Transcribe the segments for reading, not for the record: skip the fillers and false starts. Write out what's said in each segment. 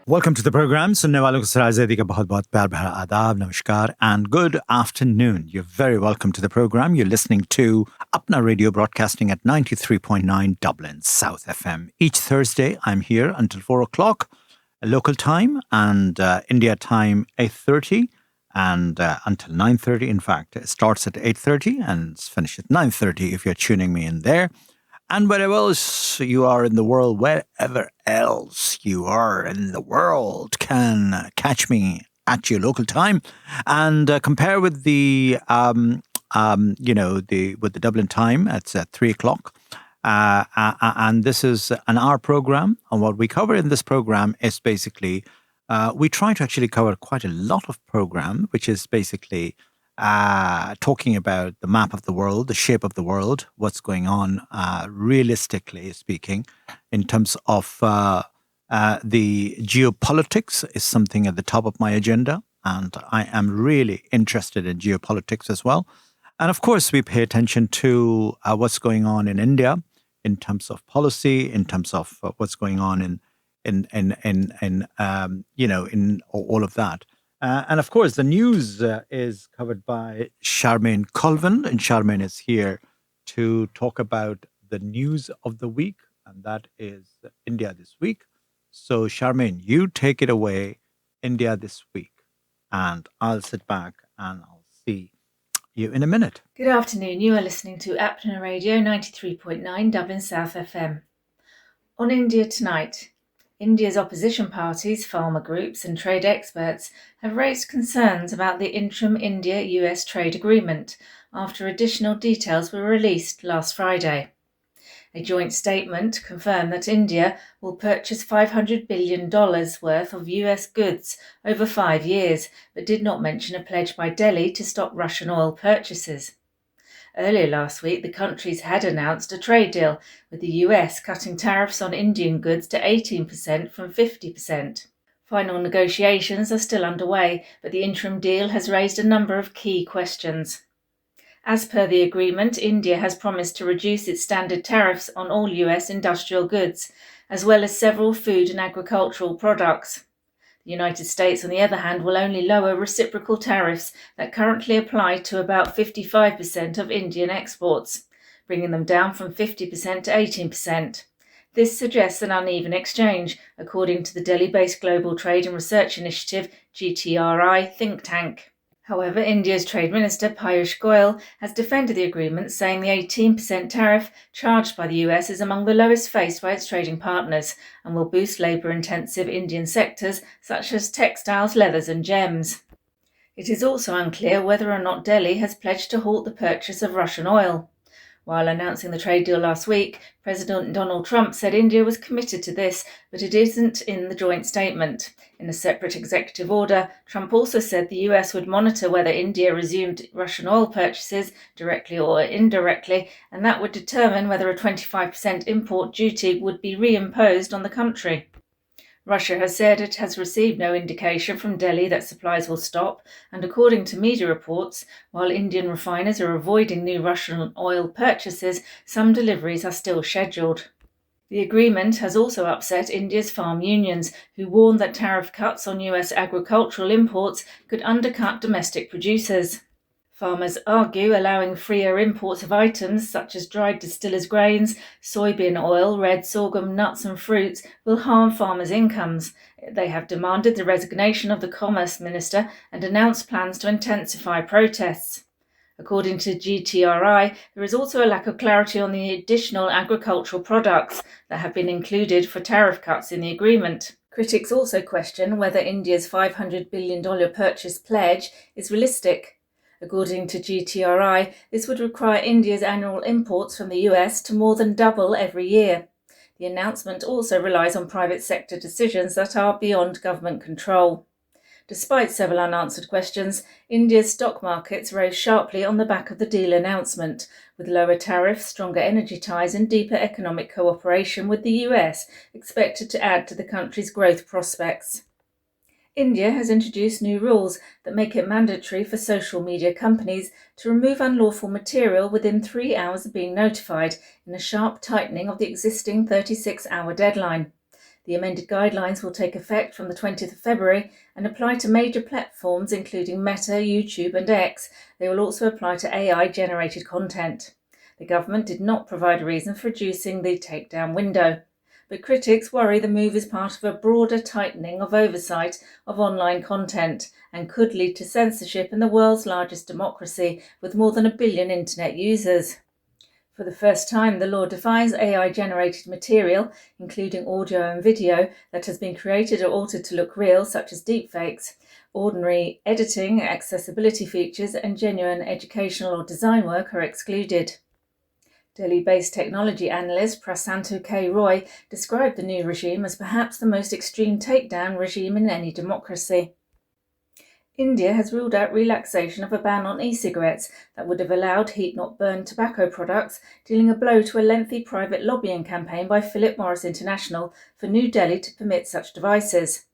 Welcome to the program. सुनने वालों को सराज ज़ैदी का बहुत-बहुत प्यार भरा आदाब, नमस्कार and good afternoon. You're very welcome to the program. You're listening to Apna Radio broadcasting at 93.9 Dublin South FM. Each Thursday, I'm here until 4 o'clock local time and India time 8:30 and until 9:30. In fact, it starts at 8:30 and it's finished at 9:30 if you're tuning me in there. And wherever else you are in the world, wherever else you are in the world, can catch me at your local time and compare with the with the Dublin time. It's at 3 o'clock. And this is an hour program. And what we cover in this program is basically, we try to actually cover quite a lot of program, which is basically talking about the map of the world, the shape of the world, what's going on, realistically speaking, in terms of the geopolitics is something at the top of my agenda. And I am really interested in geopolitics as well. And of course, we pay attention to what's going on in India in terms of policy, in terms of what's going on in all of that. And of course, the news is covered by Charmaine Colvin, and Charmaine is here to talk about the news of the week, and that is India this week. So, Charmaine, you take it away, India this week, and I'll sit back and I'll see you in a minute. Good afternoon. You are listening to Apna Radio 93.9 Dublin South FM. On India tonight, India's opposition parties, farmer groups and trade experts have raised concerns about the interim India-US trade agreement after additional details were released last Friday. A joint statement confirmed that India will purchase $500 billion worth of US goods over 5 years, but did not mention a pledge by Delhi to stop Russian oil purchases. Earlier last week, the countries had announced a trade deal, with the US cutting tariffs on Indian goods to 18% from 50%. Final negotiations are still underway, but the interim deal has raised a number of key questions. As per the agreement, India has promised to reduce its standard tariffs on all US industrial goods, as well as several food and agricultural products. The United States, on the other hand, will only lower reciprocal tariffs that currently apply to about 55% of Indian exports, bringing them down from 50% to 18%. This suggests an uneven exchange, according to the Delhi-based Global Trade and Research Initiative (GTRI) think tank. However, India's Trade Minister Piyush Goyal has defended the agreement, saying the 18% tariff charged by the US is among the lowest faced by its trading partners and will boost labour-intensive Indian sectors such as textiles, leathers and gems. It is also unclear whether or not Delhi has pledged to halt the purchase of Russian oil. While announcing the trade deal last week, President Donald Trump said India was committed to this, but it isn't in the joint statement. In a separate executive order, Trump also said the US would monitor whether India resumed Russian oil purchases, directly or indirectly, and that would determine whether a 25% import duty would be reimposed on the country. Russia has said it has received no indication from Delhi that supplies will stop, and according to media reports, while Indian refiners are avoiding new Russian oil purchases, some deliveries are still scheduled. The agreement has also upset India's farm unions, who warn that tariff cuts on US agricultural imports could undercut domestic producers. Farmers argue allowing freer imports of items such as dried distillers' grains, soybean oil, red sorghum, nuts and fruits will harm farmers' incomes. They have demanded the resignation of the Commerce Minister and announced plans to intensify protests. According to GTRI, there is also a lack of clarity on the additional agricultural products that have been included for tariff cuts in the agreement. Critics also question whether India's $500 billion purchase pledge is realistic. According to GTRI, this would require India's annual imports from the US to more than double every year. The announcement also relies on private sector decisions that are beyond government control. Despite several unanswered questions, India's stock markets rose sharply on the back of the deal announcement, with lower tariffs, stronger energy ties and deeper economic cooperation with the US expected to add to the country's growth prospects. India has introduced new rules that make it mandatory for social media companies to remove unlawful material within 3 hours of being notified, in a sharp tightening of the existing 36-hour deadline. The amended guidelines will take effect from the 20th of February and apply to major platforms including Meta, YouTube and X. They will also apply to AI-generated content. The government did not provide a reason for reducing the takedown window, but critics worry the move is part of a broader tightening of oversight of online content and could lead to censorship in the world's largest democracy with more than 1 billion internet users. For the first time, the law defines AI-generated material, including audio and video, that has been created or altered to look real, such as deepfakes. Ordinary editing, accessibility features, and genuine educational or design work are excluded. Delhi-based technology analyst Prasanto K. Roy described the new regime as perhaps the most extreme takedown regime in any democracy. India has ruled out relaxation of a ban on e-cigarettes that would have allowed heat-not-burn tobacco products, dealing a blow to a lengthy private lobbying campaign by Philip Morris International for New Delhi to permit such devices.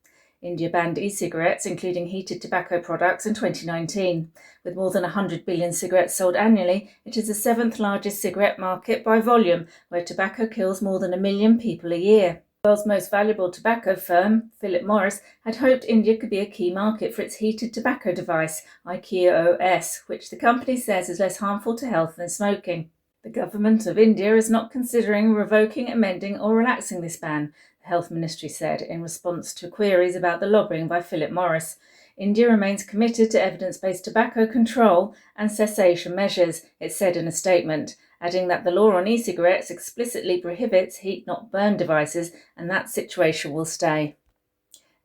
India banned e-cigarettes, including heated tobacco products, in 2019. With more than 100 billion cigarettes sold annually, it is the 7th largest cigarette market by volume, where tobacco kills more than 1 million people a year. The world's most valuable tobacco firm, Philip Morris, had hoped India could be a key market for its heated tobacco device, 𝐢𝐭'𝐬, which the company says is less harmful to health than smoking. The government of India is not considering revoking, amending or relaxing this ban, the Health Ministry said in response to queries about the lobbying by Philip Morris. India remains committed to evidence-based tobacco control and cessation measures, it said in a statement, adding that the law on e-cigarettes explicitly prohibits heat-not-burn devices and that situation will stay.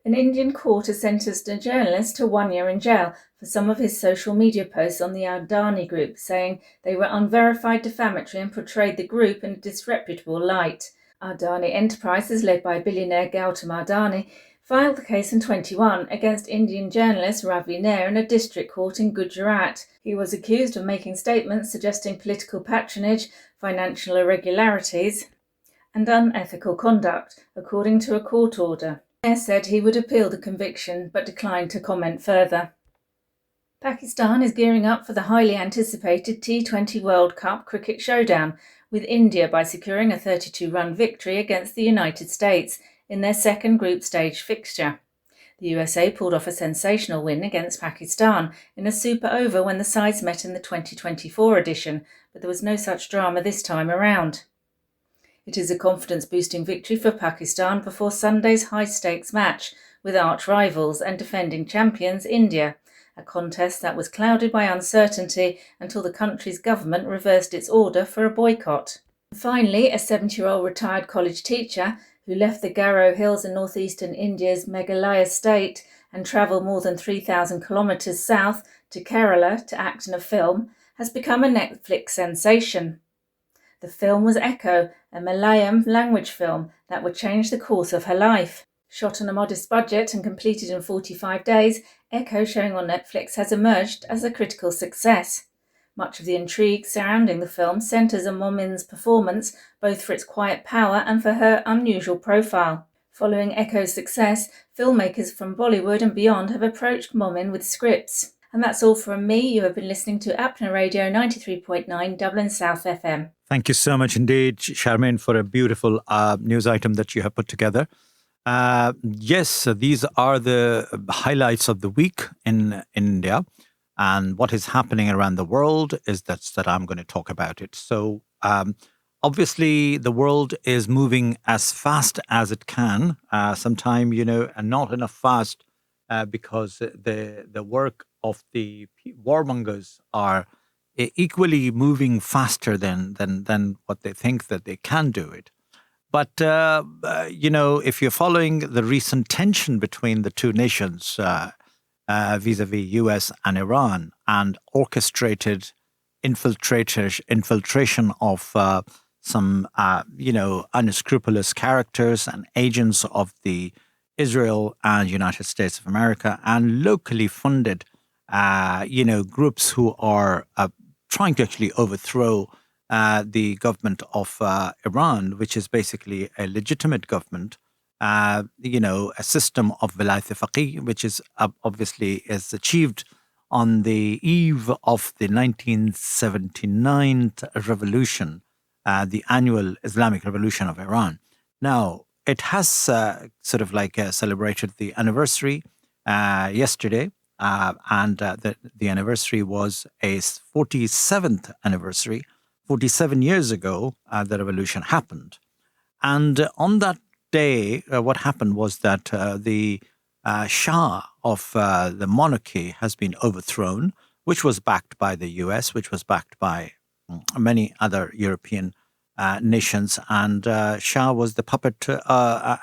An Indian court has sentenced a journalist to 1 year in jail for some of his social media posts on the Adani group, saying they were unverified, defamatory and portrayed the group in a disreputable light. Adani Enterprises, led by billionaire Gautam Adani, filed the case in 2021 against Indian journalist Ravi Nair in a district court in Gujarat. He was accused of making statements suggesting political patronage, financial irregularities and unethical conduct, according to a court order. Nair said he would appeal the conviction but declined to comment further. Pakistan is gearing up for the highly anticipated T20 World Cup cricket showdown with India by securing a 32-run victory against the United States in their second group stage fixture. The USA pulled off a sensational win against Pakistan in a super over when the sides met in the 2024 edition, but there was no such drama this time around. It is a confidence-boosting victory for Pakistan before Sunday's high-stakes match with arch rivals and defending champions India, a contest that was clouded by uncertainty until the country's government reversed its order for a boycott. Finally, a 70-year-old retired college teacher who left the Garo Hills in northeastern India's Meghalaya state and travelled more than 3,000 kilometres south to Kerala to act in a film, has become a Netflix sensation. The film was 𝐀𝐩𝐧𝐚, a Malayalam language film that would change the course of her life. Shot on a modest budget and completed in 45 days, 𝐀𝐩𝐧𝐚, showing on Netflix, has emerged as a critical success. Much of the intrigue surrounding the film centres on Momin's performance, both for its quiet power and for her unusual profile. Following 𝐀𝐩𝐧𝐚's success, filmmakers from Bollywood and beyond have approached Momin with scripts. And that's all from me. You have been listening to Apna Radio 93.9 Dublin South FM. Thank you so much indeed, Charmaine, for a beautiful news item that you have put together. Yes, these are the highlights of the week in India. And what is happening around the world is that I'm going to talk about it. So obviously, the world is moving as fast as it can. Sometime, and not enough fast because the work of the warmongers are equally moving faster than what they think that they can do it. But, if you're following the recent tension between the two nations, vis-a-vis US and Iran, and orchestrated infiltration of some, unscrupulous characters and agents of the Israel and United States of America, and locally funded, groups who are trying to actually overthrow the government of Iran, which is basically a legitimate government. A system of velayat faqih, which is obviously is achieved on the eve of the 1979 revolution, the annual Islamic revolution of Iran. Now, it has sort of like celebrated the anniversary yesterday, and the anniversary was a 47th anniversary. 47 years ago, the revolution happened. And on that day, what happened was that the Shah of the monarchy has been overthrown, which was backed by the US, which was backed by many other European nations. And Shah was the puppet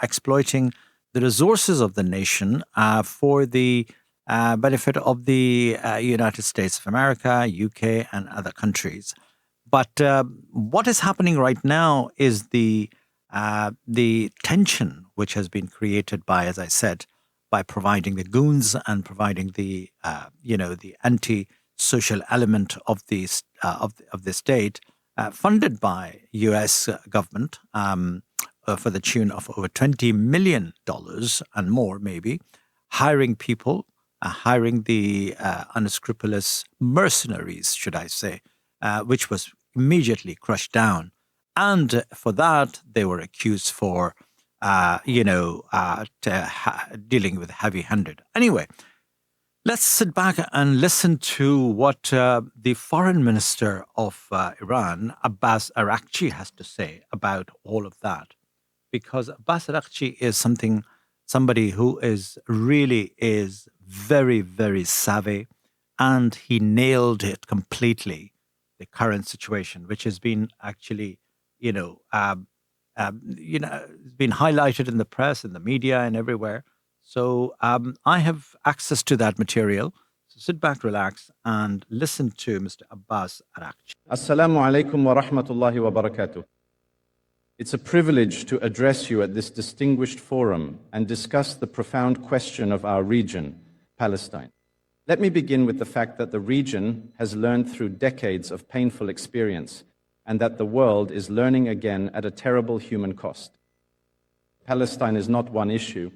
exploiting the resources of the nation for the benefit of the United States of America, UK, and other countries. But what is happening right now is the tension which has been created by, as I said, by providing the goons and providing the the anti-social element of the state, funded by U.S. government for the tune of over $20 million and more, maybe, hiring people, hiring the unscrupulous mercenaries, should I say, which was immediately crushed down. And for that, they were accused for, dealing with heavy-handed. Anyway, let's sit back and listen to what the foreign minister of Iran, Abbas Araghchi, has to say about all of that. Because Abbas Araghchi is somebody who is very, very savvy, and he nailed it completely, the current situation, which has been actually, been highlighted in the press, in the media, and everywhere. So I have access to that material. So sit back, relax, and listen to Mr. Abbas Araghchi. Assalamu alaikum wa rahmatullahi wa barakatuh. It's a privilege to address you at this distinguished forum and discuss the profound question of our region, Palestine. Let me begin with the fact that the region has learned through decades of painful experience, and that the world is learning again at a terrible human cost. Palestine is not one issue.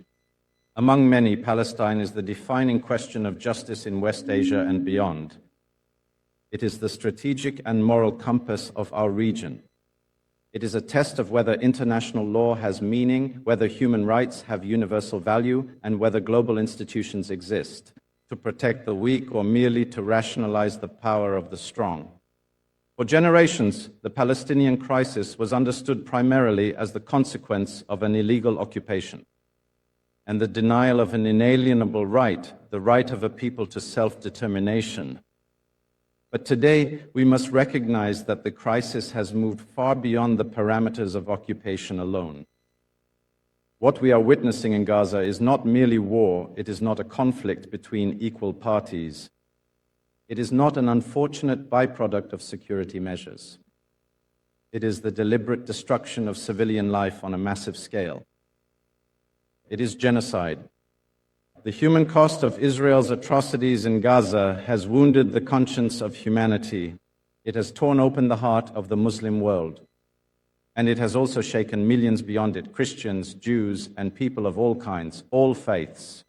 Among many, Palestine is the defining question of justice in West Asia and beyond. It is the strategic and moral compass of our region. It is a test of whether international law has meaning, whether human rights have universal value, and whether global institutions exist to protect the weak or merely to rationalize the power of the strong. For generations, the Palestinian crisis was understood primarily as the consequence of an illegal occupation and the denial of an inalienable right, the right of a people to self-determination. But today, we must recognize that the crisis has moved far beyond the parameters of occupation alone. What we are witnessing in Gaza is not merely war, it is not a conflict between equal parties. It is not an unfortunate byproduct of security measures. It is the deliberate destruction of civilian life on a massive scale. It is genocide. The human cost of Israel's atrocities in Gaza has wounded the conscience of humanity. It has torn open the heart of the Muslim world. And it has also shaken millions beyond it, Christians, Jews, and people of all kinds, all faiths.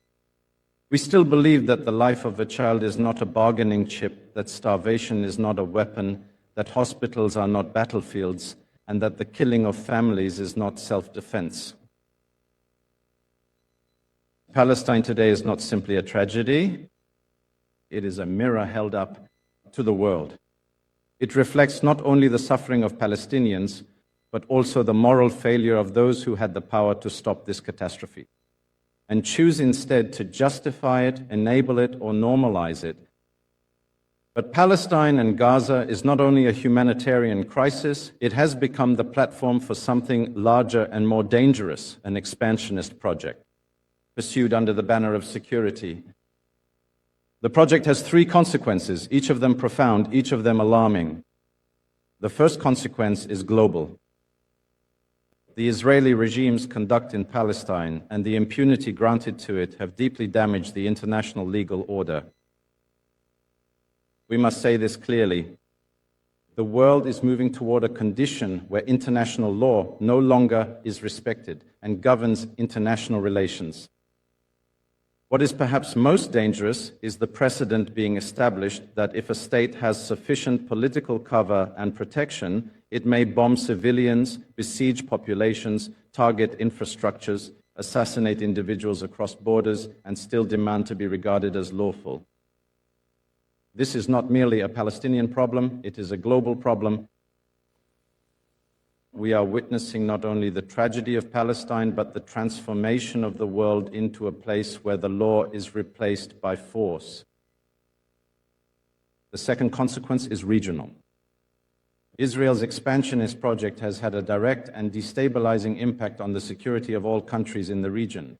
We still believe that the life of a child is not a bargaining chip, that starvation is not a weapon, that hospitals are not battlefields, and that the killing of families is not self-defense. Palestine today is not simply a tragedy, it is a mirror held up to the world. It reflects not only the suffering of Palestinians, but also the moral failure of those who had the power to stop this catastrophe, and choose instead to justify it, enable it, or normalize it. But Palestine and Gaza is not only a humanitarian crisis, it has become the platform for something larger and more dangerous, an expansionist project, pursued under the banner of security. The project has three consequences, each of them profound, each of them alarming. The first consequence is global. The Israeli regime's conduct in Palestine and the impunity granted to it have deeply damaged the international legal order. We must say this clearly. The world is moving toward a condition where international law no longer is respected and governs international relations. What is perhaps most dangerous is the precedent being established that if a state has sufficient political cover and protection, it may bomb civilians, besiege populations, target infrastructures, assassinate individuals across borders, and still demand to be regarded as lawful. This is not merely a Palestinian problem, it is a global problem. We are witnessing not only the tragedy of Palestine, but the transformation of the world into a place where the law is replaced by force. The second consequence is regional. Israel's expansionist project has had a direct and destabilizing impact on the security of all countries in the region.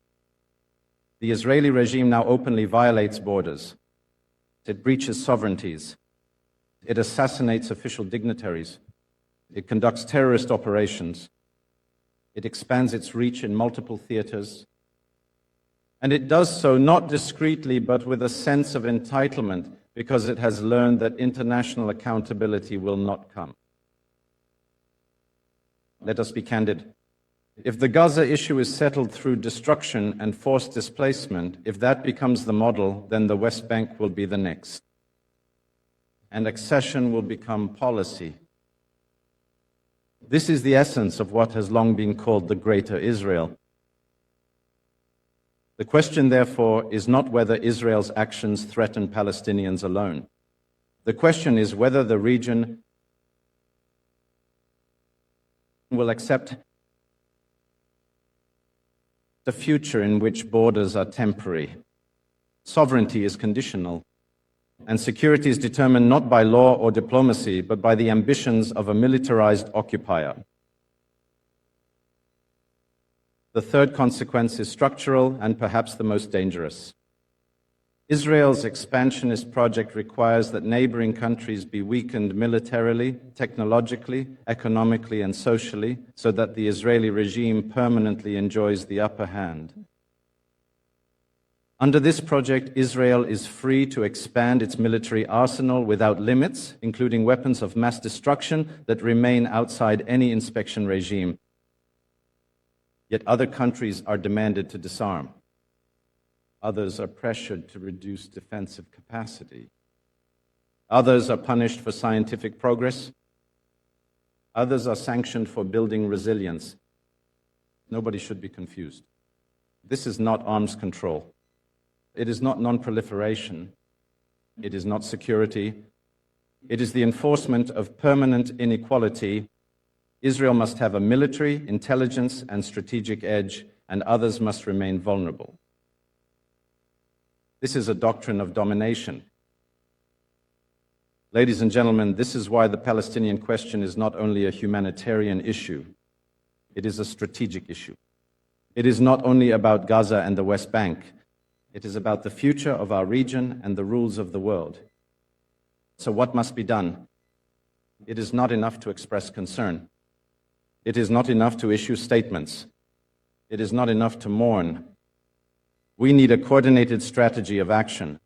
The Israeli regime now openly violates borders. It breaches sovereignties. It assassinates official dignitaries. It conducts terrorist operations. It expands its reach in multiple theaters. And it does so not discreetly, but with a sense of entitlement, because it has learned that international accountability will not come. Let us be candid. If the Gaza issue is settled through destruction and forced displacement, if that becomes the model, then the West Bank will be the next. And accession will become policy. This is the essence of what has long been called the Greater Israel. The question, therefore, is not whether Israel's actions threaten Palestinians alone. The question is whether the region will accept the future in which borders are temporary. Sovereignty is conditional, and security is determined not by law or diplomacy, but by the ambitions of a militarized occupier. The third consequence is structural and perhaps the most dangerous. Israel's expansionist project requires that neighboring countries be weakened militarily, technologically, economically, and socially, so that the Israeli regime permanently enjoys the upper hand. Under this project, Israel is free to expand its military arsenal without limits, including weapons of mass destruction that remain outside any inspection regime. Yet other countries are demanded to disarm. Others are pressured to reduce defensive capacity. Others are punished for scientific progress. Others are sanctioned for building resilience. Nobody should be confused. This is not arms control. It is not non-proliferation. It is not security. It is the enforcement of permanent inequality. Israel must have a military, intelligence, and strategic edge, and others must remain vulnerable. This is a doctrine of domination. Ladies and gentlemen, this is why the Palestinian question is not only a humanitarian issue, it is a strategic issue. It is not only about Gaza and the West Bank, it is about the future of our region and the rules of the world. So what must be done? It is not enough to express concern. It is not enough to issue statements. It is not enough to mourn. We need a coordinated strategy of action.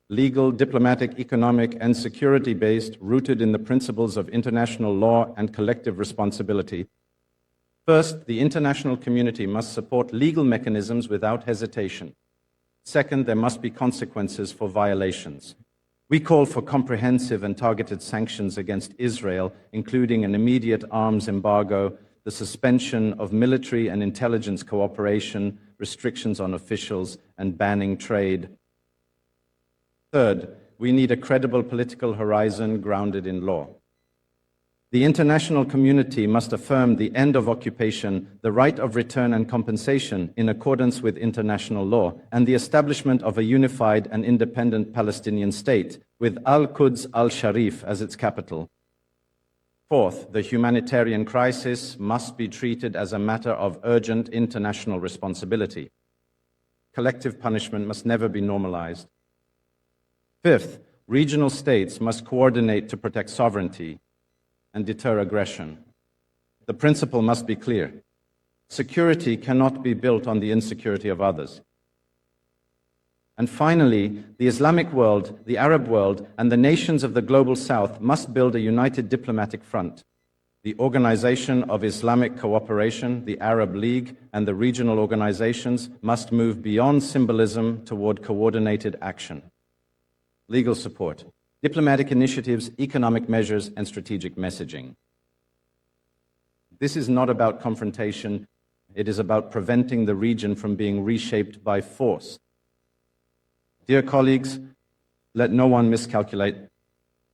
Legal, diplomatic, economic, and security-based, rooted in the principles of international law and collective responsibility. First, the international community must support legal mechanisms without hesitation. Second, there must be consequences for violations. We call for comprehensive and targeted sanctions against Israel, including an immediate arms embargo, the suspension of military and intelligence cooperation, restrictions on officials, and banning trade. Third, we need a credible political horizon grounded in law. The international community must affirm the end of occupation, the right of return and compensation in accordance with international law, and the establishment of a unified and independent Palestinian state, with Al-Quds al-Sharif as its capital. Fourth, the humanitarian crisis must be treated as a matter of urgent international responsibility. Collective punishment must never be normalized. Fifth, regional states must coordinate to protect sovereignty and deter aggression. The principle must be clear. Security cannot be built on the insecurity of others. And finally, the Islamic world, the Arab world, and the nations of the global South must build a united diplomatic front. The Organization of Islamic Cooperation, the Arab League, and the regional organizations must move beyond symbolism toward coordinated action. Legal support, diplomatic initiatives, economic measures, and strategic messaging. This is not about confrontation. It is about preventing the region from being reshaped by force. Dear colleagues, let no one miscalculate.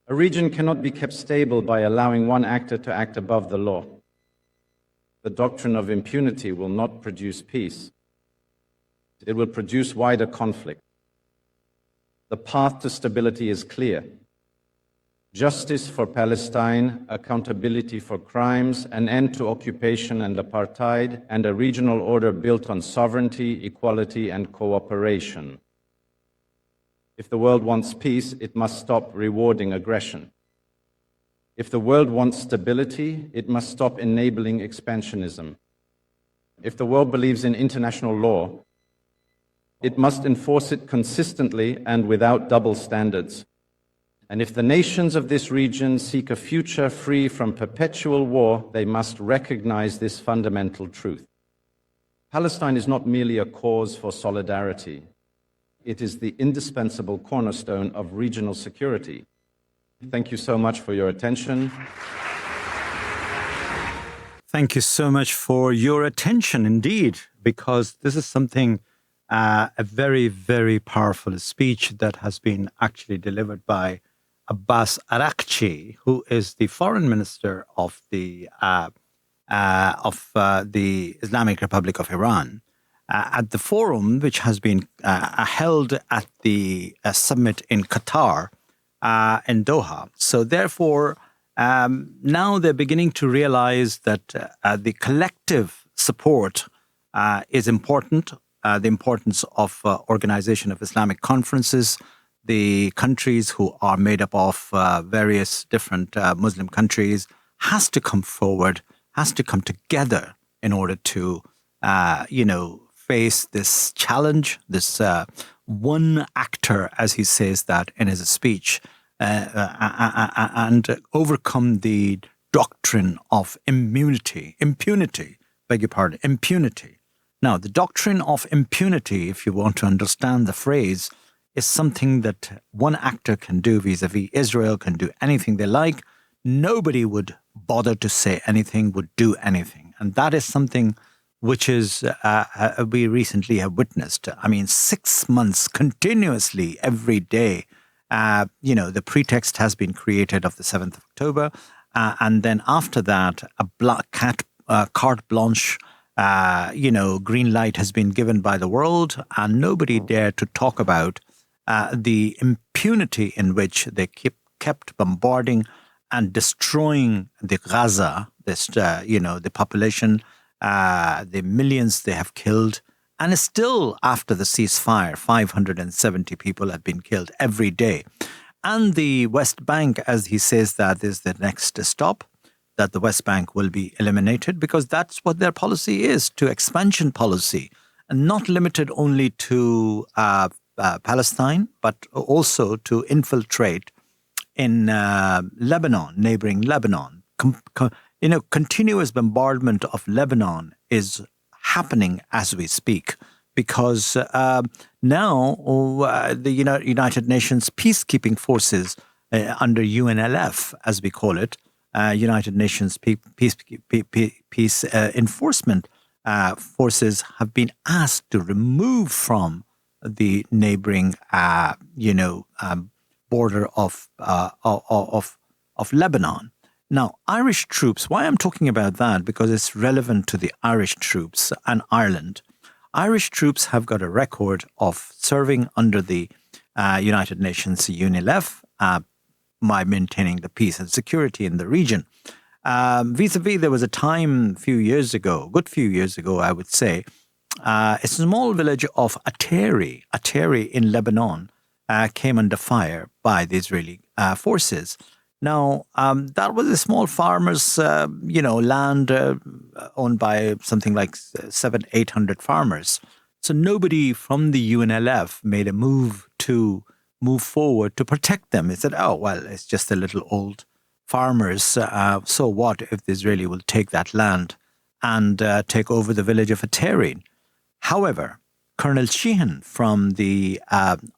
A region cannot be kept stable by allowing one actor to act above the law. The doctrine of impunity will not produce peace. It will produce wider conflict. The path to stability is clear. Justice for Palestine, accountability for crimes, an end to occupation and apartheid, and a regional order built on sovereignty, equality, and cooperation. If the world wants peace, it must stop rewarding aggression. If the world wants stability, it must stop enabling expansionism. If the world believes in international law, it must enforce it consistently and without double standards. And if the nations of this region seek a future free from perpetual war, they must recognize this fundamental truth. Palestine is not merely a cause for solidarity. It is the indispensable cornerstone of regional security. Thank you so much for your attention. Thank you so much for your attention, indeed, because this is something, a very, very powerful speech that has been actually delivered by Abbas Araghchi, who is the foreign minister of the Islamic Republic of Iran, at the forum which has been held at the summit in Qatar, in Doha. So therefore, now they're beginning to realize that the collective support is important, the importance of organization of Islamic conferences, the countries who are made up of various different Muslim countries has to come forward, has to come together in order to, face this challenge, this one actor, as he says that in his speech, and overcome the doctrine of impunity. Now, the doctrine of impunity, if you want to understand the phrase, is something that one actor can do vis-a-vis Israel, can do anything they like. Nobody would bother to say anything, would do anything. And that is something which is we recently have witnessed. I mean, 6 months continuously, every day, the pretext has been created of the 7th of October. And then after that, a carte blanche, green light has been given by the world, and nobody dared to talk about the impunity in which they kept bombarding and destroying the Gaza, the population, the millions they have killed. And still, after the ceasefire, 570 people have been killed every day. And the West Bank, as he says, that is the next stop, that the West Bank will be eliminated, because that's what their policy is, to expansion policy, and not limited only to Palestine, but also to infiltrate in Lebanon, neighboring Lebanon. Continuous bombardment of Lebanon is happening as we speak, because now the United Nations peacekeeping forces under UNLF, as we call it, United Nations peace enforcement forces have been asked to remove from the neighboring, border of Lebanon. Now, Irish troops, why I'm talking about that, because it's relevant to the Irish troops and Ireland. Irish troops have got a record of serving under the United Nations UNLF by maintaining the peace and security in the region. Vis-a-vis, there was a time a good few years ago, I would say, a small village of Ateri in Lebanon came under fire by the Israeli forces. Now, that was a small farmer's, land owned by something like 700-800 farmers. So nobody from the UNLF made a move forward to protect them. They said, oh, well, it's just a little old farmers. So what if the Israeli will take that land and take over the village of Ateri? However, Colonel Sheehan from the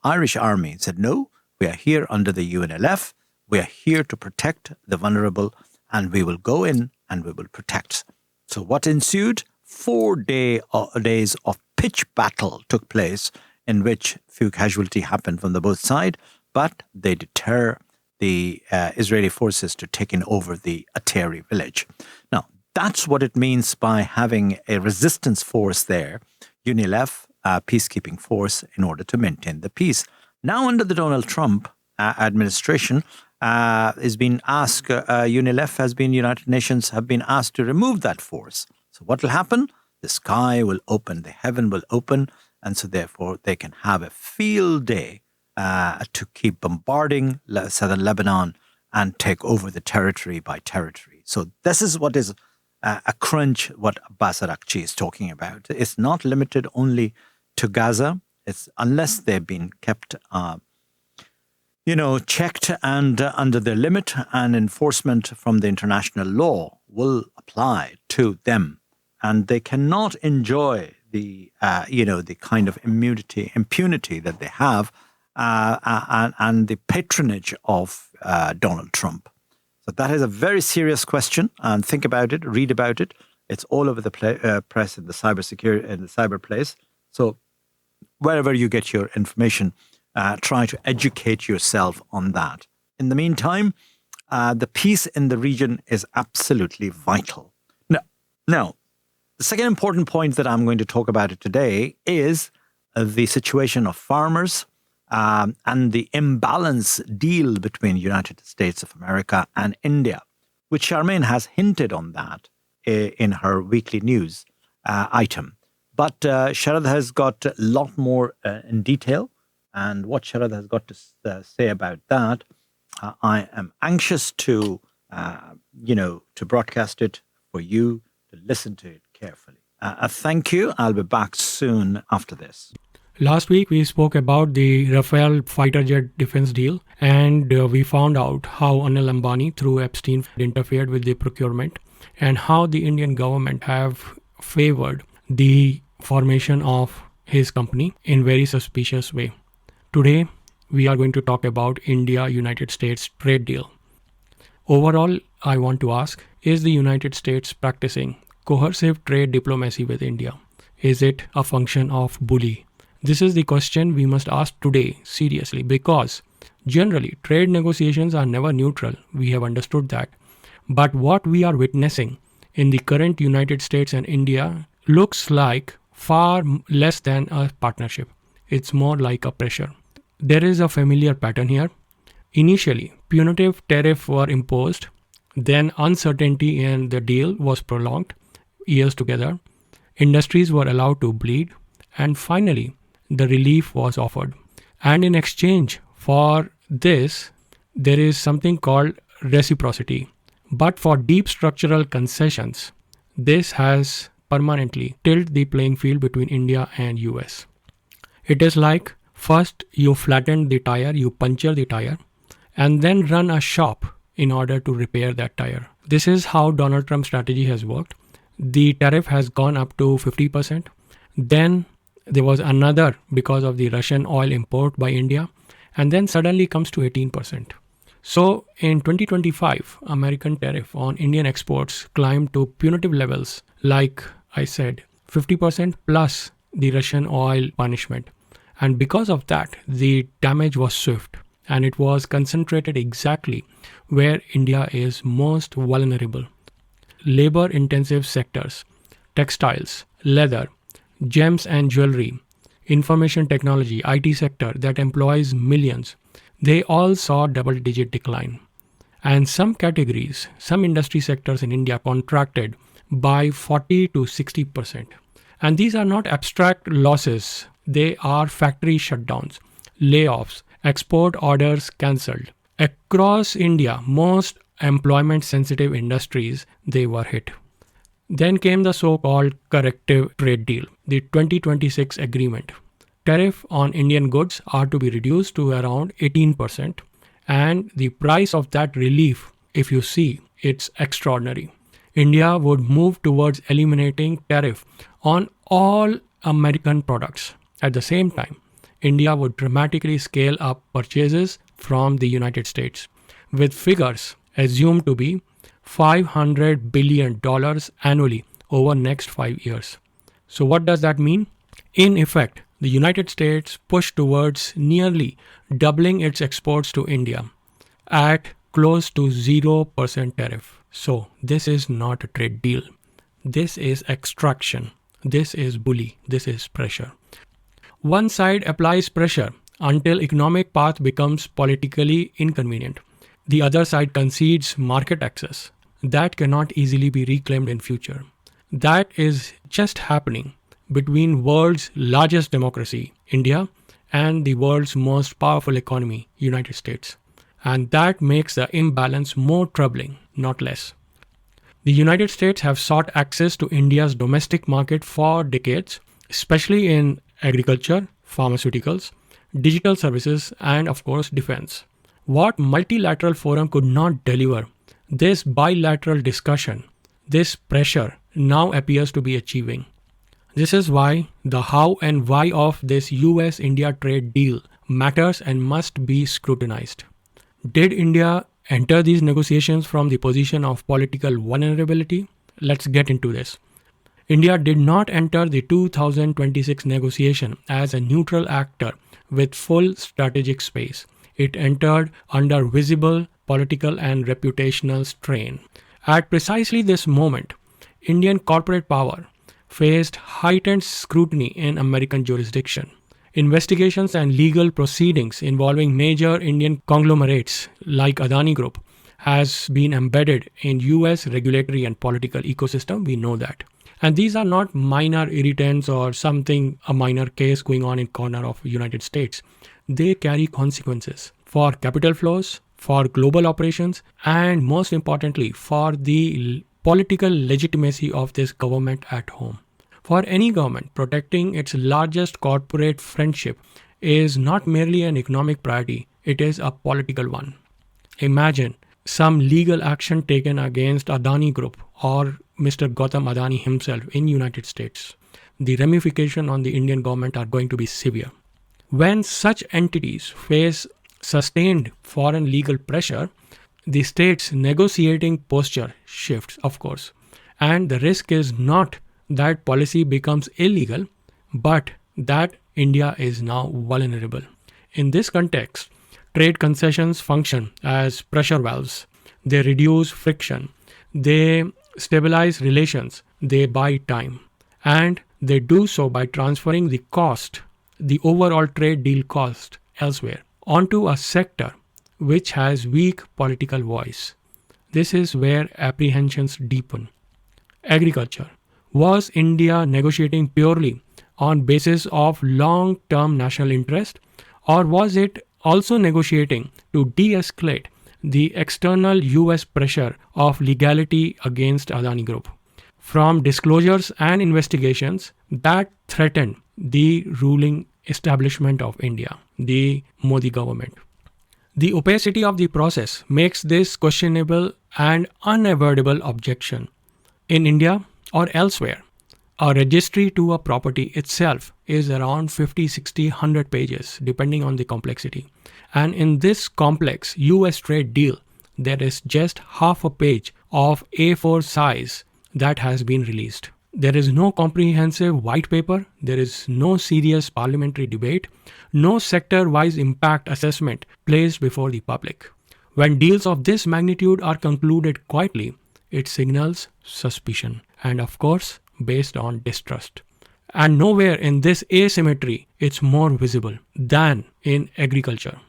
Irish army said, no, we are here under the UNLF. We are here to protect the vulnerable, and we will go in and we will protect So what ensued? 4 days of pitch battle took place in which few casualties happened from the both sides, but they deter the Israeli forces to taking over the Ateri village. Now, that's what it means by having a resistance force there, UNILEF, peacekeeping force, in order to maintain the peace. Now, under the Donald Trump administration, is being asked, UNILEF has been, United Nations have been asked to remove that force. So what will happen? The sky will open, the heaven will open, and so therefore they can have a field day to keep bombarding southern Lebanon and take over the territory by territory. So this is what is a crunch, what Abbas Araghchi is talking about. It's not limited only to Gaza. It's unless they've been kept checked and under their limit, and enforcement from the international law will apply to them. And they cannot enjoy the kind of impunity that they have, and the patronage of Donald Trump. So that is a very serious question, and think about it, read about it. It's all over the press in the cybersecurity, in the cyber place. So wherever you get your information, try to educate yourself on that. In the meantime, the peace in the region is absolutely vital. Now, the second important point that I'm going to talk about it today is the situation of farmers and the imbalance deal between United States of America and India, which Charmaine has hinted on that in her weekly news item. But Sharad has got a lot more in detail. And what Sharad has got to say about that, I am anxious to broadcast it for you to listen to it carefully. Thank you. I'll be back soon after this. Last week, we spoke about the Rafale fighter jet defense deal, and we found out how Anil Ambani, through Epstein, interfered with the procurement, and how the Indian government have favored the formation of his company in very suspicious way. Today, we are going to talk about India-United States trade deal. Overall, I want to ask, is the United States practicing coercive trade diplomacy with India? Is it a function of bully? This is the question we must ask today seriously, because generally trade negotiations are never neutral. We have understood that. But what we are witnessing in the current United States and India looks like far less than a partnership. It's more like a pressure. There is a familiar pattern here. Initially, punitive tariffs were imposed, then uncertainty in the deal was prolonged years together. Industries were allowed to bleed, and finally, the relief was offered. And in exchange for this, there is something called reciprocity. But for deep structural concessions, this has permanently tilted the playing field between India and US. It is like first you flatten the tire, you puncture the tire, and then run a shop in order to repair that tire. This is how Donald Trump's strategy has worked. The tariff has gone up to 50%. Then there was another because of the Russian oil import by India, and then suddenly comes to 18%. So in 2025, American tariff on Indian exports climbed to punitive levels, like I said, 50% plus the Russian oil punishment. And because of that, the damage was swift, and it was concentrated exactly where India is most vulnerable. Labor-intensive sectors, textiles, leather, gems and jewelry, information technology, IT sector that employs millions, they all saw double-digit decline. And some categories, some industry sectors in India contracted by 40 to 60%. And these are not abstract losses. They are factory shutdowns, layoffs, export orders cancelled. Across India, most employment-sensitive industries, they were hit. Then came the so-called corrective trade deal, the 2026 agreement. Tariff on Indian goods are to be reduced to around 18%. And the price of that relief, if you see, it's extraordinary. India would move towards eliminating tariff on all American products. At the same time, India would dramatically scale up purchases from the United States, with figures assumed to be $500 billion annually over next 5 years. So what does that mean? In effect, the United States pushed towards nearly doubling its exports to India at close to 0% tariff. So this is not a trade deal. This is extraction. This is bully. This is pressure. One side applies pressure until economic path becomes politically inconvenient. The other side concedes market access that cannot easily be reclaimed in future. That is just happening between world's largest democracy, India, and the world's most powerful economy, United States. And that makes the imbalance more troubling, not less. The United States have sought access to India's domestic market for decades, especially in agriculture, pharmaceuticals, digital services, and of course defense. What multilateral forum could not deliver, this bilateral discussion, this pressure now appears to be achieving. This is why the how and why of this US-India trade deal matters and must be scrutinized. Did India enter these negotiations from the position of political vulnerability? Let's get into this. India did not enter the 2026 negotiation as a neutral actor with full strategic space. It entered under visible political and reputational strain. At precisely this moment, Indian corporate power faced heightened scrutiny in American jurisdiction. Investigations and legal proceedings involving major Indian conglomerates like Adani Group has been embedded in US regulatory and political ecosystem. We know that. And these are not minor irritants or a minor case going on in corner of United States. They carry consequences for capital flows, for global operations, and most importantly, for the political legitimacy of this government at home. For any government, protecting its largest corporate friendship is not merely an economic priority, it is a political one. Imagine some legal action taken against Adani Group or Mr. Gautam Adani himself in United States. The ramifications on the Indian government are going to be severe. When such entities face sustained foreign legal pressure, the state's negotiating posture shifts, of course. And the risk is not that policy becomes illegal, but that India is now vulnerable. In this context, trade concessions function as pressure valves. They reduce friction. They stabilize relations. They buy time. And they do so by transferring the cost, the overall trade deal cost, elsewhere, onto a sector which has weak political voice. This is where apprehensions deepen. Agriculture. Was India negotiating purely on basis of long-term national interest, or was it also negotiating to de-escalate the external US pressure of legality against Adani Group from disclosures and investigations that threatened the ruling establishment of India, the Modi government? The opacity of the process makes this questionable and unavoidable objection. In India or elsewhere, a registry to a property itself is around 50, 60, 100 pages, depending on the complexity. And in this complex US trade deal, there is just half a page of A4 size that has been released. There is no comprehensive white paper, there is no serious parliamentary debate, no sector-wise impact assessment placed before the public. When deals of this magnitude are concluded quietly, it signals suspicion and, of course, based on distrust. And nowhere in this asymmetry it's more visible than in agriculture.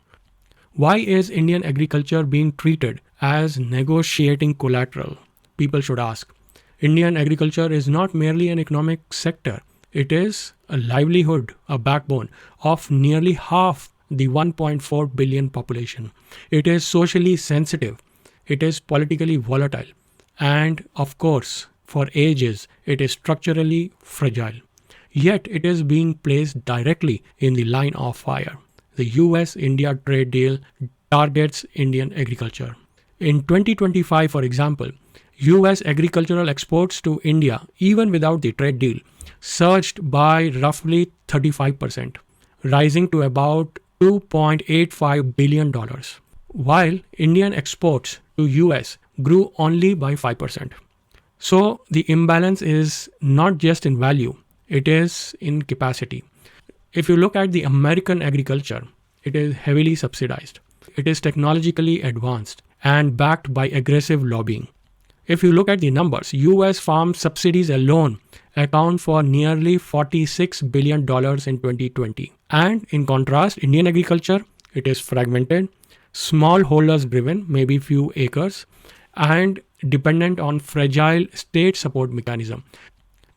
Why is Indian agriculture being treated as negotiating collateral? People should ask. Indian agriculture is not merely an economic sector. It is a livelihood, a backbone of nearly half the 1.4 billion population. It is socially sensitive. It is politically volatile. And of course, for ages, it is structurally fragile. Yet it is being placed directly in the line of fire. The US-India trade deal targets Indian agriculture. In 2025, for example, US agricultural exports to India, even without the trade deal, surged by roughly 35%, rising to about $2.85 billion, while Indian exports to US grew only by 5%. So the imbalance is not just in value, it is in capacity. If you look at the American agriculture, it is heavily subsidized. It is technologically advanced and backed by aggressive lobbying. If you look at the numbers, US farm subsidies alone account for nearly $46 billion in 2020. And in contrast, Indian agriculture, it is fragmented, smallholders driven, maybe few acres, and dependent on fragile state support mechanism.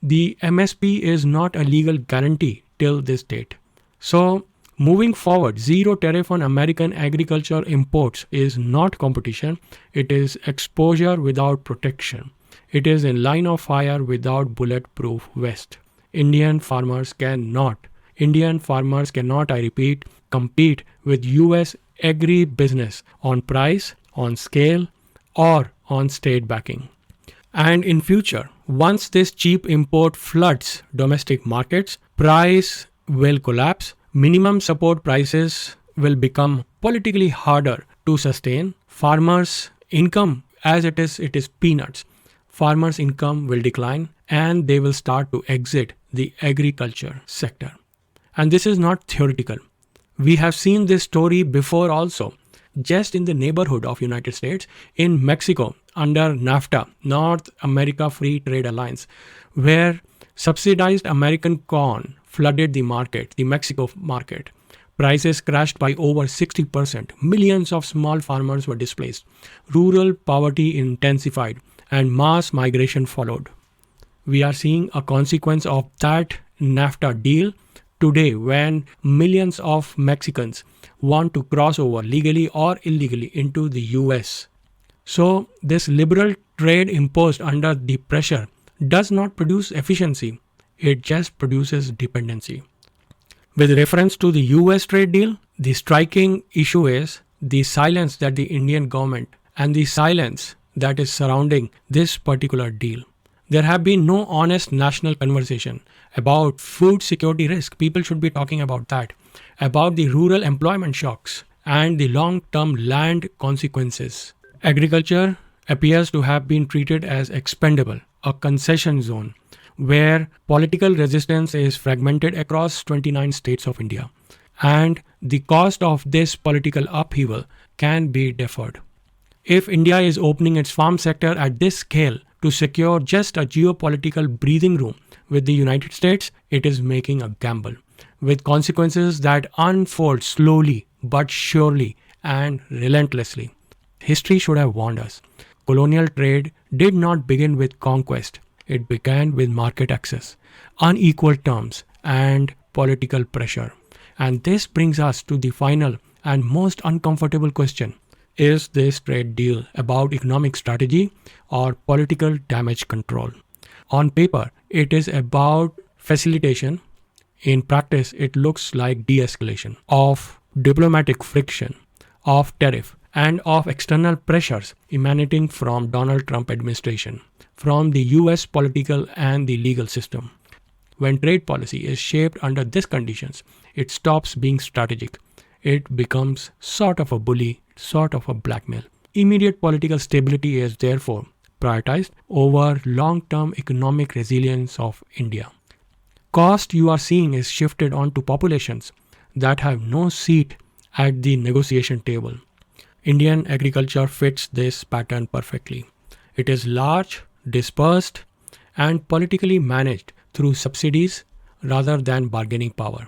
The MSP is not a legal guarantee till this date. So moving forward, zero tariff on American agriculture imports is not competition. It is exposure without protection. It is in line of fire without bulletproof vest. Indian farmers cannot, I repeat, compete with US agri-business on price, on scale, or on state backing. And in future, once this cheap import floods domestic markets, price will collapse. Minimum support prices will become politically harder to sustain. Farmers' income, as it is peanuts. Farmers' income will decline and they will start to exit the agriculture sector. And this is not theoretical. We have seen this story before also. Just in the neighborhood of United States, in Mexico, under NAFTA, North America Free Trade Alliance, where subsidized American corn flooded the market, the Mexico market. Prices crashed by over 60%. Millions of small farmers were displaced. Rural poverty intensified and mass migration followed. We are seeing a consequence of that NAFTA deal today when millions of Mexicans want to cross over legally or illegally into the US. So this liberal trade imposed under the pressure does not produce efficiency. It just produces dependency. With reference to the US trade deal, the striking issue is the silence that the Indian government and the silence that is surrounding this particular deal. There have been no honest national conversation about food security risk. People should be talking about that, about the rural employment shocks and the long-term land consequences. Agriculture appears to have been treated as expendable, a concession zone, where political resistance is fragmented across 29 states of India. And the cost of this political upheaval can be deferred. If India is opening its farm sector at this scale to secure just a geopolitical breathing room with the United States, it is making a gamble, with consequences that unfold slowly but surely and relentlessly. History should have warned us. Colonial trade did not begin with conquest. It began with market access, unequal terms, and political pressure. And this brings us to the final and most uncomfortable question. Is this trade deal about economic strategy or political damage control? On paper, it is about facilitation. In practice, it looks like de-escalation of diplomatic friction, of tariff, and of external pressures emanating from Donald Trump administration, from the US political and the legal system. When trade policy is shaped under these conditions, it stops being strategic. It becomes sort of a bully, sort of a blackmail. Immediate political stability is therefore prioritized over long-term economic resilience of India. Cost you are seeing is shifted onto populations that have no seat at the negotiation table. Indian agriculture fits this pattern perfectly. It is large, dispersed, and politically managed through subsidies rather than bargaining power.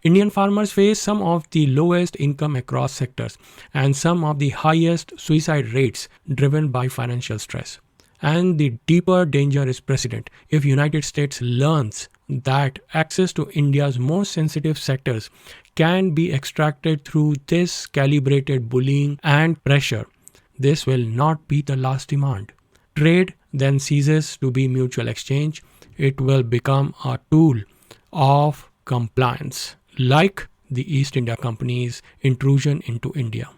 Indian farmers face some of the lowest income across sectors and some of the highest suicide rates driven by financial stress. And the deeper danger is precedent. If United States learns that access to India's most sensitive sectors can be extracted through this calibrated bullying and pressure, this will not be the last demand. Trade then ceases to be mutual exchange. It will become a tool of compliance, like the East India Company's intrusion into India.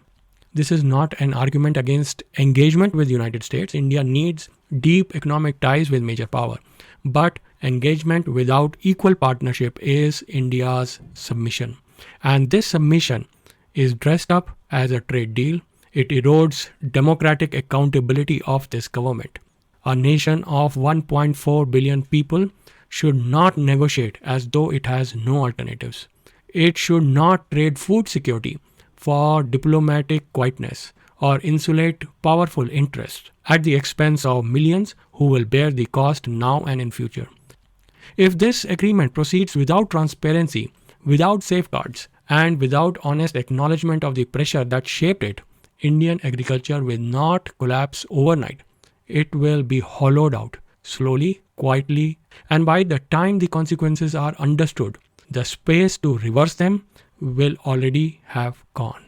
This is not an argument against engagement with the United States. India needs deep economic ties with major power. But engagement without equal partnership is India's submission. And this submission is dressed up as a trade deal. It erodes democratic accountability of this government. A nation of 1.4 billion people should not negotiate as though it has no alternatives. It should not trade food security for diplomatic quietness or insulate powerful interests at the expense of millions who will bear the cost now and in future. If this agreement proceeds without transparency, without safeguards, and without honest acknowledgement of the pressure that shaped it, Indian agriculture will not collapse overnight. It will be hollowed out, slowly, quietly, and by the time the consequences are understood, the space to reverse them will already have gone.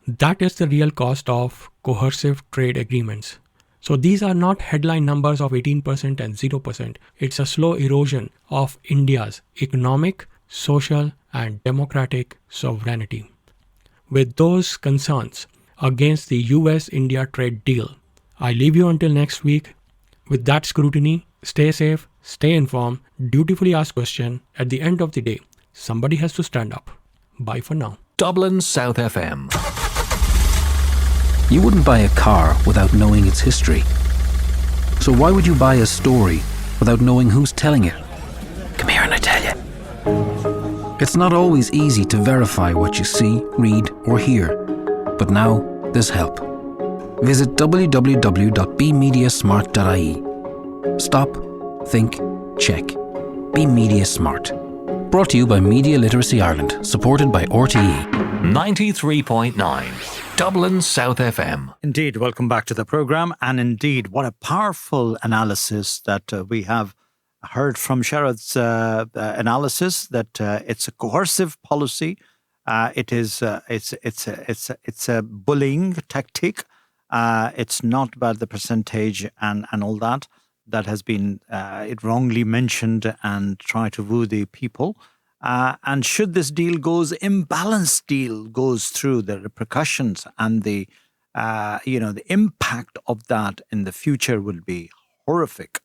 That is the real cost of coercive trade agreements. So these are not headline numbers of 18% and 0%. It's a slow erosion of India's economic, social, and democratic sovereignty. With those concerns against the US-India trade deal, I leave you until next week. With that scrutiny, stay safe, stay informed, dutifully ask questions. At the end of the day, somebody has to stand up. Bye for now. Dublin South FM. You wouldn't buy a car without knowing its history. So why would you buy a story without knowing who's telling it? Come here and I tell you. It's not always easy to verify what you see, read, or hear. But now there's help. Visit www.bemediasmart.ie. Stop, think, check. Be Media Smart. Brought to you by Media Literacy Ireland, supported by RTE. 93.9 Dublin South FM. Indeed, welcome back to the program. And indeed, what a powerful analysis that we have heard from Sharad's analysis, that it's a coercive policy. It's a bullying tactic. It's not about the percentage and all that has been it wrongly mentioned and try to woo the people. And should this deal imbalanced deal goes through, the repercussions and the impact of that in the future will be horrific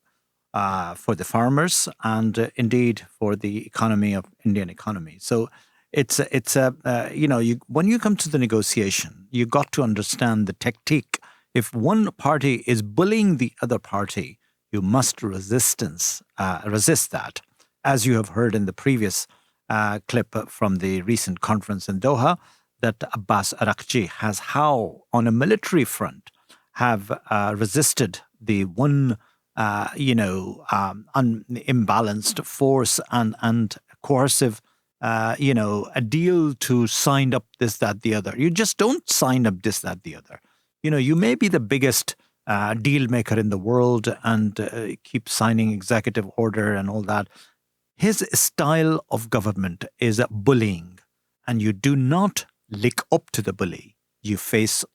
for the farmers and indeed for the economy of Indian economy. So when you come to the negotiation, you got to understand the tactic. If one party is bullying the other party, you must resist that, as you have heard in the previous clip from the recent conference in Doha, that Abbas Araghchi has how, on a military front, have resisted the one, imbalanced force and coercive, a deal to sign up this, that, the other. You just don't sign up this, that, the other. You may be the biggest deal maker in the world and keep signing executive order and all that. His style of government is bullying, and you do not lick up to the bully. You face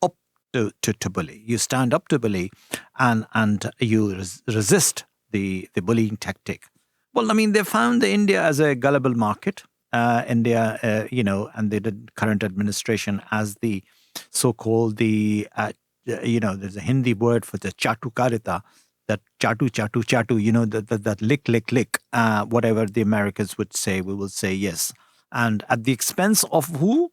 up to bully. You stand up to bully, and you resist the bullying tactic. Well, I mean, they found India as a gullible market. India, and the current administration as the so-called there's a Hindi word for the chatukarita, that chatu, that lick, whatever the Americans would say, we will say yes. And at the expense of who?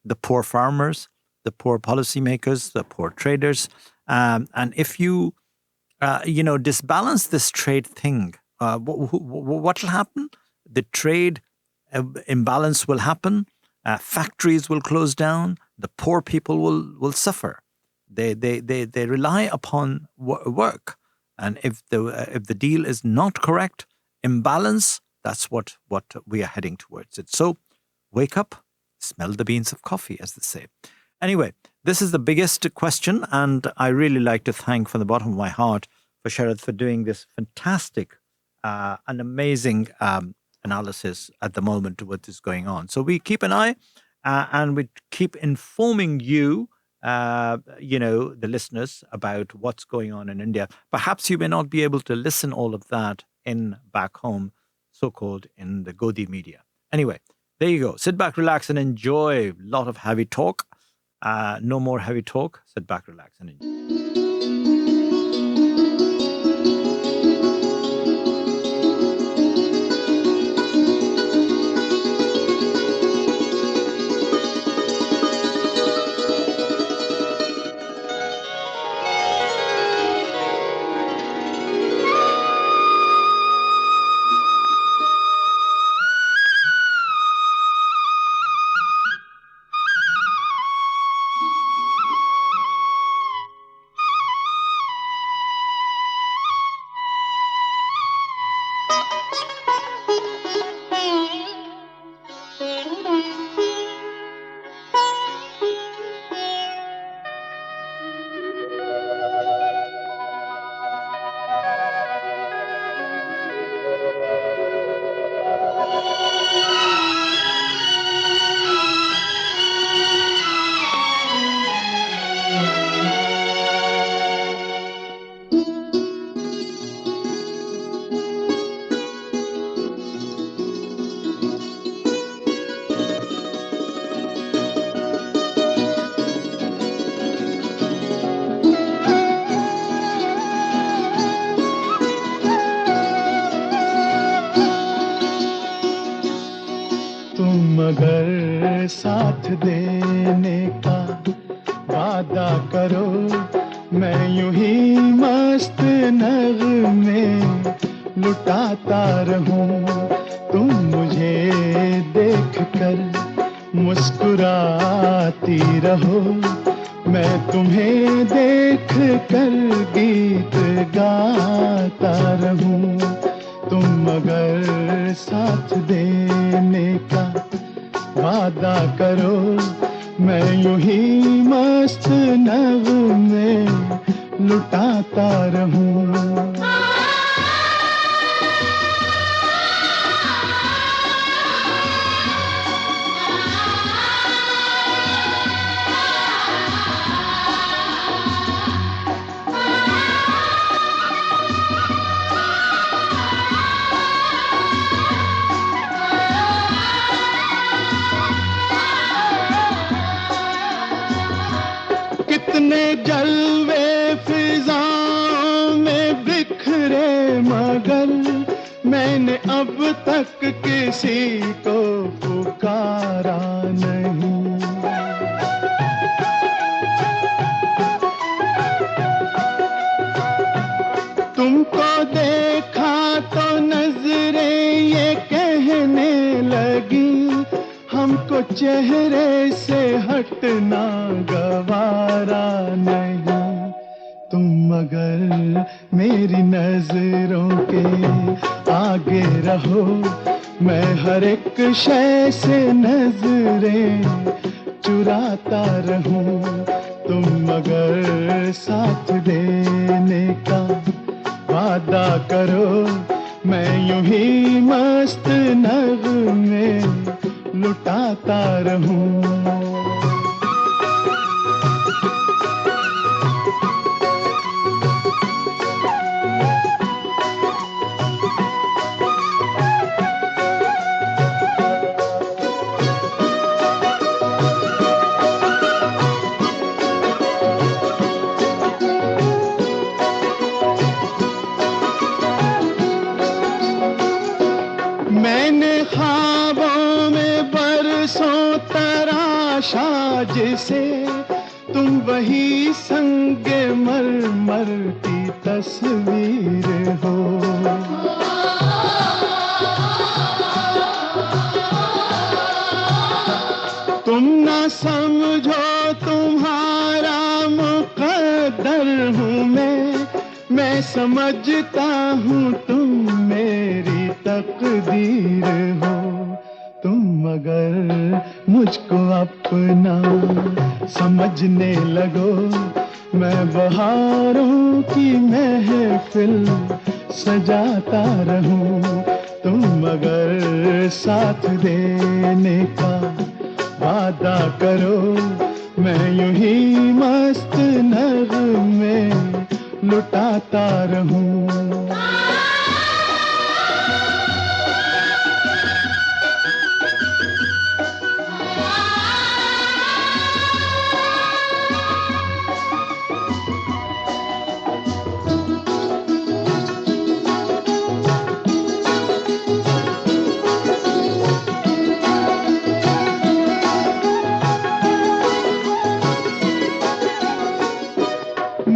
The poor farmers, the poor policymakers, the poor traders. And if you, disbalance this trade thing, what will happen? The trade imbalance will happen. Factories will close down. The poor people will suffer. They rely upon work, and if the deal is not correct, imbalance, that's what we are heading towards it. So wake up, smell the beans of coffee, as they say. Anyway, this is the biggest question, and I really like to thank from the bottom of my heart for Sharad for doing this fantastic, and amazing analysis at the moment of what is going on. So we keep an eye, and we keep informing you, the listeners, about what's going on in India. Perhaps you may not be able to listen all of that in back home, so-called in the Godi media. Anyway, there you go. Sit back, relax, and enjoy. A lot of heavy talk. No more heavy talk. Sit back, relax, and enjoy. तुम अगर साथ देने का वादा करो मैं यूं ही मस्त नगमे लुटाता रहूं तुम मुझे देख कर मुस्कुराती रहो मैं तुम्हें देख कर गीत गाता रहूं तुम अगर साथ देने का वादा करो मैं यूं ही मस्त नगमे लुटाता रहूं कितने जलवे फिजाओं में बिखरे मगर मैंने अब तक किसी को पुकारा नहीं तुमको देखा तो नजरें ये कहने लगी हमको चेहरे से हटना गवारा नहीं तुम अगर मेरी नजरों के आगे रहो मैं हर एक शय से नजरें चुराता रहूं तुम अगर साथ देने का वादा करो मैं यूं ही मस्त नगमे लुटाता रहूं मैंने ख्वाबों में बरसों तराशा जिसे तुम वही संगे मरमर की तस्वीर हो तुम ना समझो तुम्हारा मुकद्दर हूँ मैं समझता हूँ तुम मेरी तकदीर हो तुम अगर मुझको अपना समझने लगो मैं बहारों की महफिल सजाता रहूं तुम अगर साथ देने का वादा करो मैं यूं ही मस्त नगमे लुटाता रहूं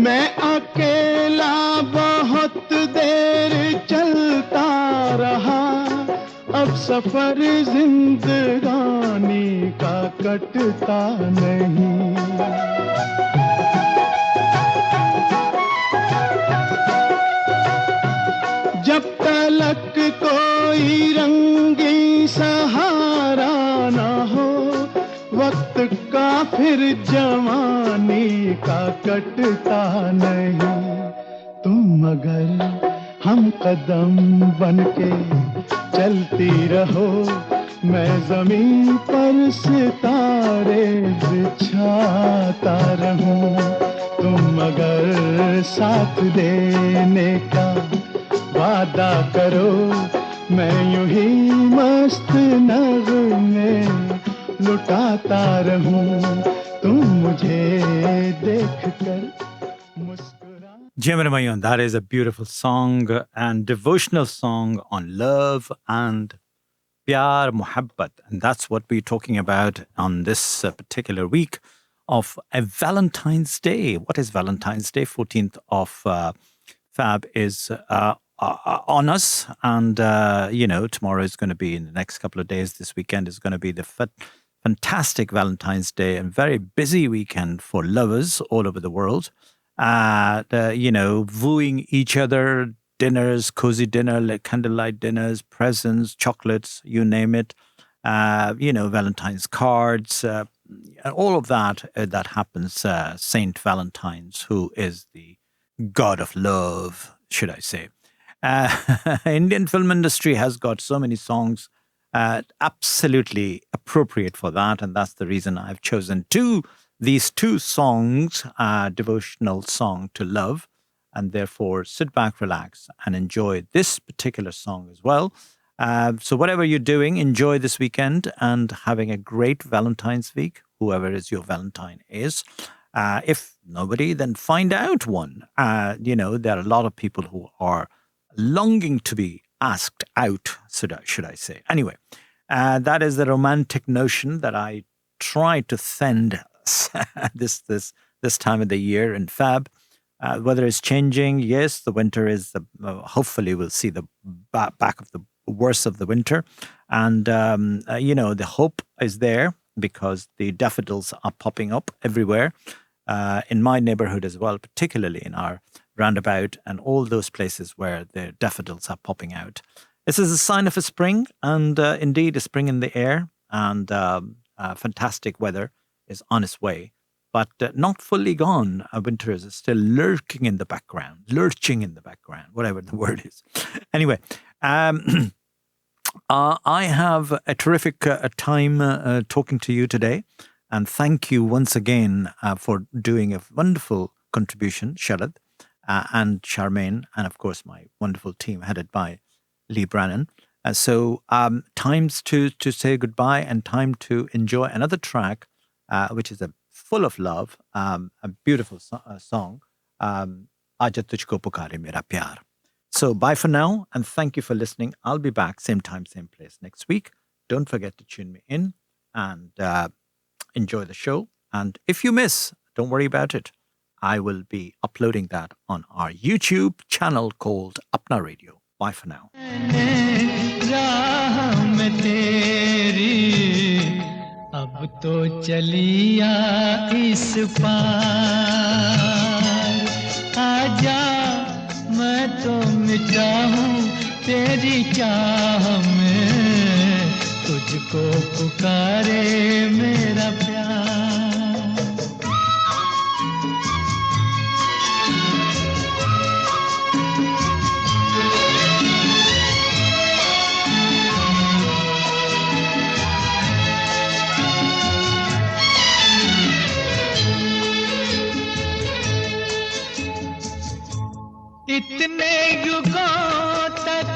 मैं अकेला बहुत देर चलता रहा अब सफर जिंदगानी का कटता नहीं जब तलक कोई रंगी सहारा न हो वक्त का फिर जवानी का कटता नहीं तुम अगर हम कदम बनके चलती रहो मैं जमीन पर सितारे बिछाता रहूं तुम अगर साथ देने का वादा करो मैं यूं ही मस्त नगमे लुटाता रहूं तुम मुझे देखकर मुस्कुरा Jim, that is a beautiful song and devotional song on love and Pyar, Muhabbat. And that's what we're talking about on this particular week of a Valentine's Day. What is Valentine's Day? 14th of FEB is on us. And, tomorrow is going to be, in the next couple of days, this weekend is going to be the fantastic Valentine's Day and very busy weekend for lovers all over the world. Wooing each other, dinners, cozy dinner, like candlelight dinners, presents, chocolates, you name it. Valentine's cards, all of that that happens. Saint Valentine's, who is the god of love, should I say. Indian film industry has got so many songs absolutely appropriate for that, and that's the reason I've chosen these two songs, devotional song to love, and therefore sit back, relax, and enjoy this particular song as well. So whatever you're doing, enjoy this weekend and having a great Valentine's week, whoever is your Valentine is. If nobody, then find out one. There are a lot of people who are longing to be asked out, should I say. Anyway, that is the romantic notion that I try to send this time of the year in FEB. Weather is changing. Yes, the winter is hopefully we'll see the back of the worst of the winter. And, the hope is there because the daffodils are popping up everywhere. In my neighborhood as well, particularly in our roundabout and all those places where the daffodils are popping out. This is a sign of a spring and indeed a spring in the air, and fantastic weather is on its way. But not fully gone. Winter is still lurching in the background, whatever the word is. Anyway, I have a terrific time talking to you today. And thank you once again for doing a wonderful contribution, Sharad and Charmaine, and of course my wonderful team headed by Lee Brannan. So times to say goodbye and time to enjoy another track, which is full of love, a beautiful song, Aaja Tujhko Pukare Mera Pyar. So bye for now, and thank you for listening. I'll be back same time, same place next week. Don't forget to tune me in and enjoy the show. And if you miss, don't worry about it. I will be uploading that on our YouTube channel called Apna Radio. Bye for now. अब तो चलिया इस पार आजा मैं तो मिटा हूँ तेरी चाह में तुझको पुकारे मेरा प्यार इतने युगों तक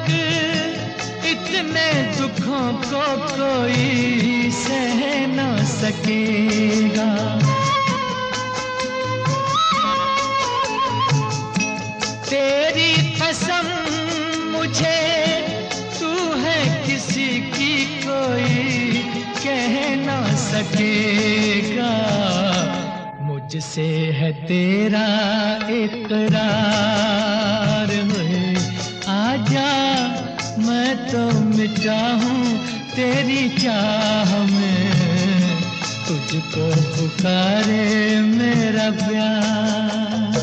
इतने दुखों को कोई सह न सकेगा तेरी कसम मुझे तू है किसी की कोई कह न सकेगा मुझसे है तेरा इकरार हुए आजा मैं तो मिटा हूँ तेरी चाह में तुझको पुकारे मेरा प्यार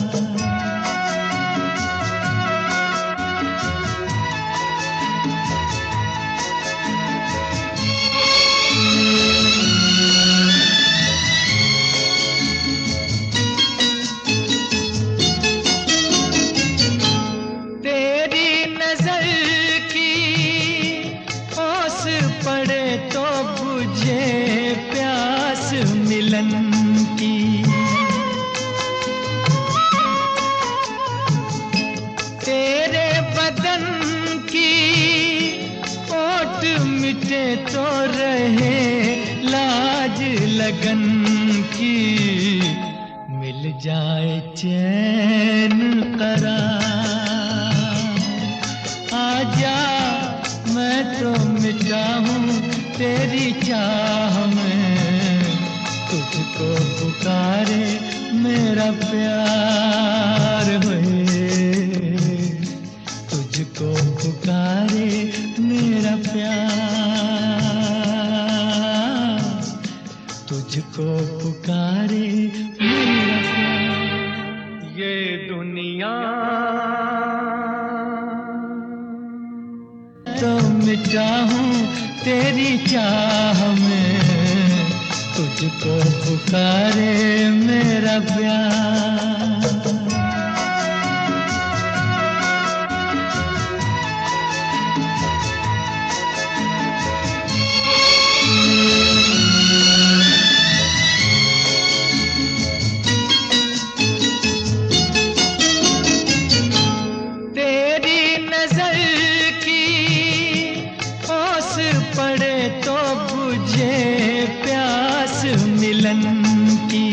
तो रहे लाज लगन की मिल जाए चैन करार आजा मैं तो मिटा हूँ तेरी चाह में, तुझको पुकारे मेरा प्यार होए, तुझको पुकारे मेरा प्यार, तुझको पुकारे मेरा प्यार। ये दुनिया तो मिटा हूँ तेरी चाह में, तुझको पुकारे मेरा प्यार। तेरी नजर की ओस पड़े तो बुझे प्यास मिलन की,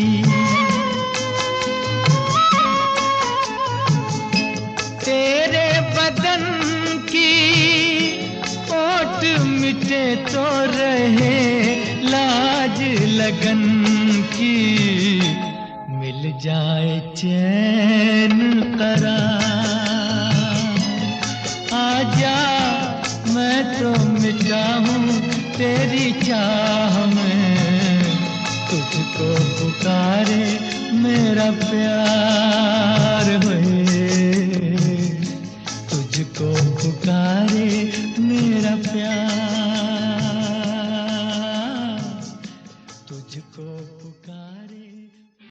तेरे बदन की ओट मिटे तो रहे लाज लगन की, मिल जाए चैन करार। आजा मैं तो मिटा हूँ तेरी चाह में, तुझको पुकारे मेरा प्यार होए, तुझको पुकारे मेरा प्यार, तुझको पुकारे।